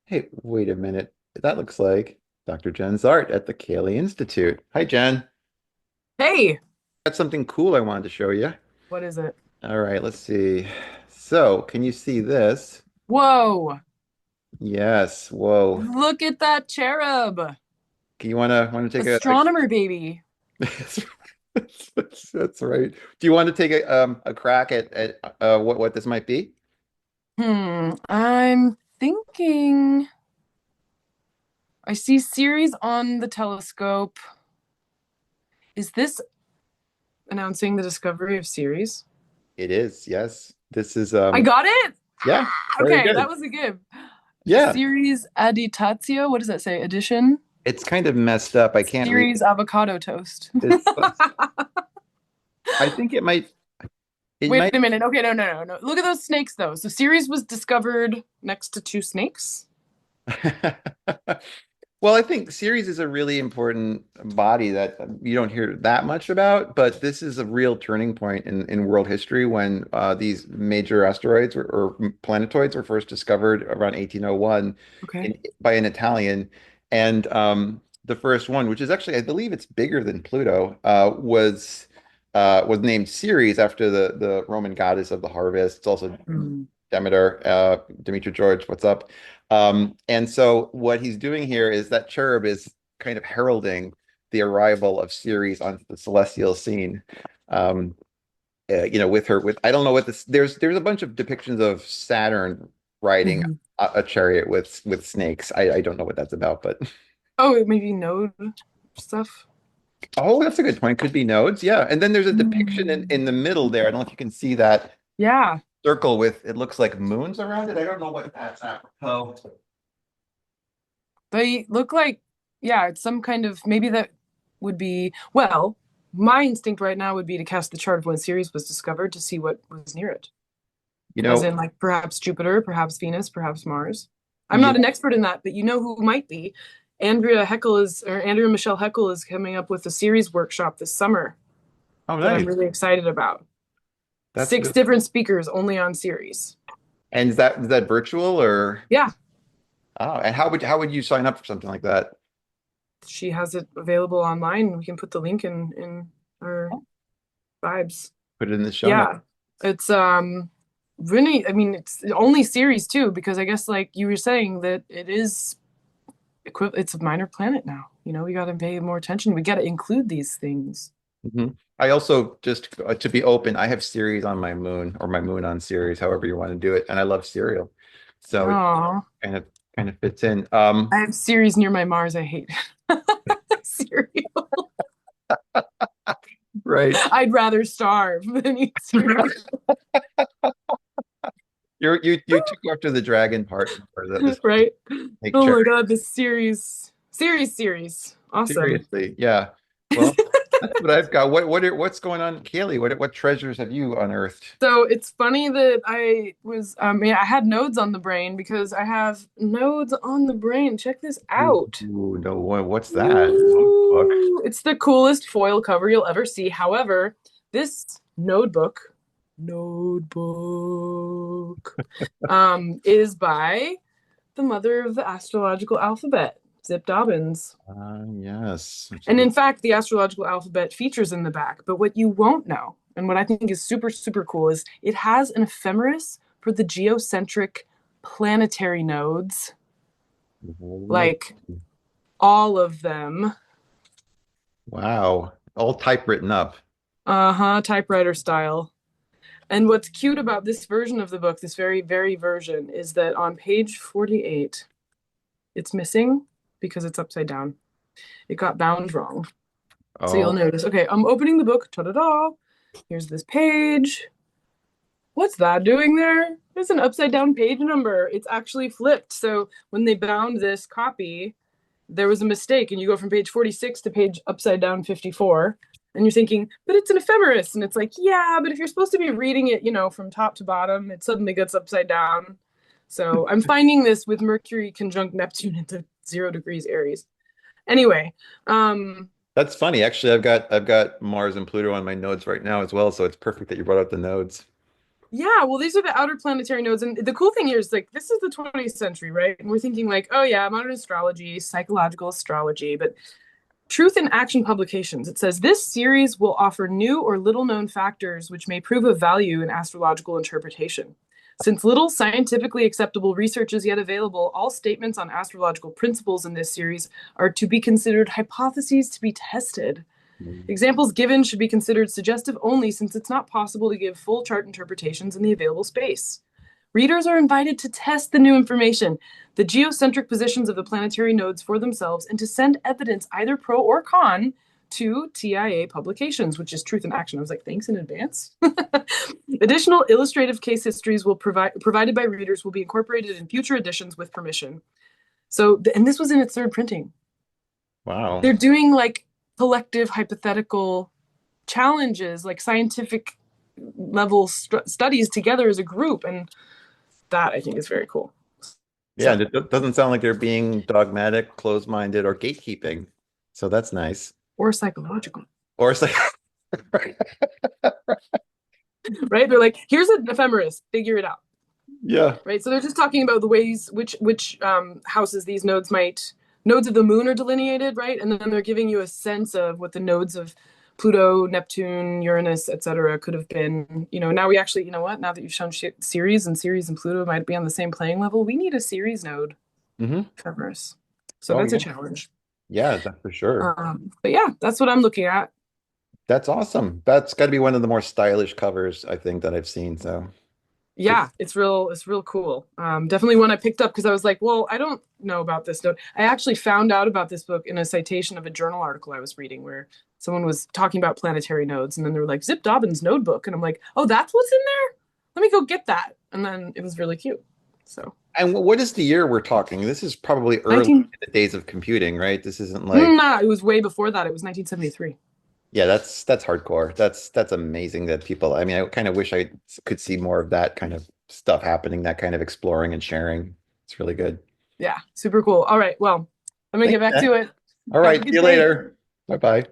Hey, wait a minute. That looks like Dr. Jen's art at the Cayley Institute. Hi, Jen. Hey, Got something cool I wanted to show you. what is it? All right, let's see. So, can you see this? Whoa, Yes. Whoa. look at that cherub. You wanna take a Astronomer baby. that's right. Do you want to take a crack at what this might be? I'm thinking I see Ceres on the telescope. Is this announcing the discovery of Ceres? It is, yes. This is I got it? yeah, very Okay, that good. was a give. Yeah. Ceres additatio, what does that say? Addition? It's kind of messed up. I can't read Ceres avocado toast. it. I think it Wait might a minute. Okay, no. Look at those snakes though. So Ceres was discovered next to two snakes. Well, I think Ceres is a really important body that you don't hear that much about, but this is a real turning point in world history when these major asteroids or planetoids were first discovered around 1801 Okay. by an Italian. And the first one, which is actually, I believe it's bigger than Pluto, was named Ceres after the Roman goddess of the harvest. It's also Hmm. Demeter, Demeter George, what's up? And so what he's doing here is that cherub is kind of heralding the arrival of Ceres onto the celestial scene. Um, with I don't know what this. There's a bunch of depictions of Saturn riding Mhm. a chariot with snakes. I don't know what that's about, but Oh, maybe node stuff. oh, that's a good point. Could be nodes, yeah. And then there's a depiction in Mm. the middle there. I don't know if you can see that Yeah, circle with it looks like moons around it. I don't know what that's apropos. they look like, yeah, it's some kind of, maybe that would be, well, my instinct right now would be to cast the chart of when Ceres was discovered to see what was near it. You As know, in, like, perhaps Jupiter, perhaps Venus, perhaps Mars. I'm you not an expert in that, but you know who might be. Andrea Michelle Heckel is coming up with a Ceres workshop this summer Oh, that I'm nice. really excited about. That's Six really, different speakers only on Ceres. and is that virtual or Yeah, and how would you sign up for something like that? she has it available online. We can put the link in our vibes. Put it in the show notes. Yeah. It's really, I mean, it's only series too, because I guess like you were saying that it is it's a minor planet now. You know, we gotta pay more attention. We gotta include these things. Hmm. I also just to be open, I have Ceres on my moon or my moon on Ceres, however you want to do it, and I love cereal, so it Oh, kind of kind of fits in. I have series near my Mars. I hate cereal. Right. I'd rather starve than eat cereal. You took after the dragon part or the Right? snake Oh cherry. my God, this series. Awesome. Seriously, yeah. Well, that's what I've got. What's going on, Kaylee? What treasures have you unearthed? So it's funny that I had nodes on the brain because I have nodes on the brain. Check this Ooh, out. no, what's that? Notebook. Ooh, it's the coolest foil cover you'll ever see. However, this notebook, is by the mother of the astrological alphabet, Zip Dobbins. Yes. Which And is in fact, the astrological alphabet features in the back. But what you won't know, and what I think is super, super cool, is it has an ephemeris for the geocentric planetary nodes, no. like all of them. Wow. All typewritten up. Uh-huh, typewriter style. And what's cute about this version of the book, this very, very version, is that on page 48, it's missing because it's upside down. It got bound wrong. So you'll Oh, notice, okay, I'm opening the book. Ta-da-da. Here's this page. What's that doing there? There's an upside down page number. It's actually flipped. So when they bound this copy, there was a mistake, and you go from page 46 to page upside down 54. And you're thinking, but it's an ephemeris. And it's like, yeah, but if you're supposed to be reading it, from top to bottom, it suddenly gets upside down. So I'm finding this with Mercury conjunct Neptune into 0 degrees Aries. Anyway, um, that's funny. Actually, I've got Mars and Pluto on my nodes right now as well, so it's perfect that you brought up the nodes. Yeah, well, these are the outer planetary nodes. And the cool thing here is like, this is the 20th century, right? And we're thinking, like, oh, yeah, modern astrology, psychological astrology. But Truth in Action Publications, it says this series will offer new or little known factors which may prove of value in astrological interpretation. Since little scientifically acceptable research is yet available, all statements on astrological principles in this series are to be considered hypotheses to be tested. Mm. Examples given should be considered suggestive only since it's not possible to give full chart interpretations in the available space. Readers are invited to test the new information, the geocentric positions of the planetary nodes for themselves, and to send evidence, either pro or con, to TIA publications, which is Truth in Action. I was like, thanks in advance. Additional illustrative case histories provided by readers will be incorporated in future editions with permission. So, and this was in its third printing. Wow. They're doing like collective hypothetical challenges, like scientific level studies together as a group, and that I think is very cool. Yeah, So, and it doesn't sound like they're being dogmatic, closed-minded, or gatekeeping. So that's nice. or psychological, Or it's like, right? They're like, here's an ephemeris, figure it out, yeah. right? So they're just talking about the ways which houses these nodes of the moon are delineated, right? And then they're giving you a sense of what the nodes of Pluto, Neptune, Uranus, etc. could have been. Now we actually, you know what? Now that you've shown Ceres and Pluto might be on the same playing level, we need a Ceres node Hmm. ephemeris. So Oh that's a yeah. challenge. Yeah, that's for sure. But yeah, that's what I'm looking at. That's awesome. That's got to be one of the more stylish covers I think that I've seen. So good. Yeah, it's real cool. Definitely one I picked up because I was like, well, I don't know about this node. I actually found out about this book in a citation of a journal article I was reading where someone was talking about planetary nodes, and then they were like, Zip Dobbin's notebook, and I'm like, oh, that's what's in there. Let me go get that, and then it was really cute. So And what is the year we're talking? This is probably early 19, in the days of computing, right? This isn't like, nah, it was way before that. It was 1973. yeah, that's hardcore. That's amazing that people, I mean, I kind of wish I could see more of that kind of stuff happening, that kind of exploring and sharing. It's really good. Yeah, super cool. All right, well, I'm gonna Thanks, get back Matt. to it. All Have a right, see good you day. later. Bye-bye.